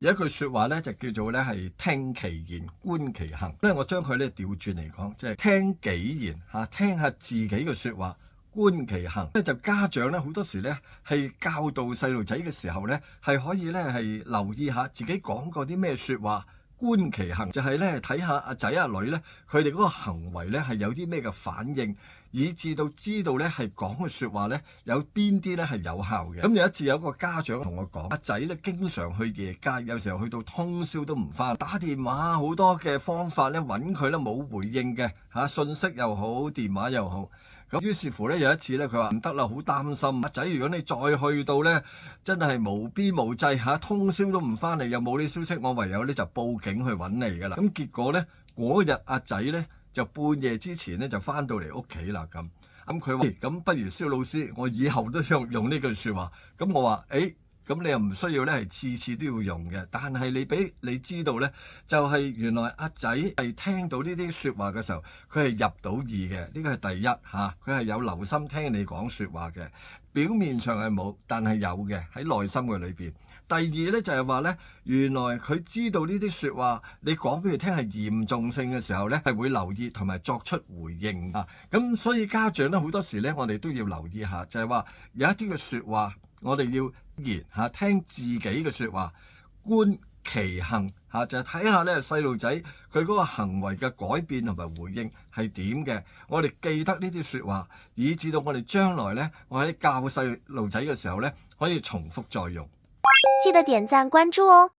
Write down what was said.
有一句說話咧就叫做咧係聽其言觀其行，咧我將佢咧調轉嚟講，即係聽己言吓，聽下自己嘅說話，觀其行。咧就家長咧好多時咧係教導細路仔嘅時候咧，係可以咧係留意下自己講過啲咩說話。觀其行就係咧睇下阿仔阿女咧，佢哋嗰個行為咧係有啲咩嘅反應，以至到知道咧係講嘅說話咧有邊啲咧係有效嘅。咁有一次有一個家長同我講，阿仔咧經常去夜街，有時候去到通宵都唔返，打電話好多嘅方法咧揾佢咧冇回應嘅嚇，信息又好，電話又好。咁於是乎咧有一次咧佢話唔得啦，好擔心阿仔，如果你再去到咧真係無邊無際嚇，通宵都唔返嚟，又冇啲消息，我唯有咧就報警去揾你㗎啦。咁結果咧嗰日阿仔咧就半夜之前咧就返到嚟屋企啦咁。佢話咁不如蕭老師，我以後都用呢句説話。咁我話咁你又唔需要咧係次次都要用嘅，但係你俾你知道咧，就係原來阿仔係聽到呢啲説話嘅時候，佢係入到耳嘅，呢個係第一嚇，佢係有留心聽你講説話嘅，表面上係冇，但係有嘅喺內心嘅裏邊。第二咧就係話咧，原來佢知道呢啲説話，你講俾佢聽係嚴重性嘅時候咧，係會留意同埋作出回應啊。咁所以家長咧好多時咧，我哋都要留意下，就係話有一啲嘅説話，我哋要言嚇聽自己嘅説話，觀其行嚇，就係睇下咧細路仔佢嗰個行為嘅改變同埋回應係點嘅。我哋記得呢啲説話，以至到我哋將來咧，我喺教細路仔嘅時候咧，可以重複再用。記得點讚關注哦。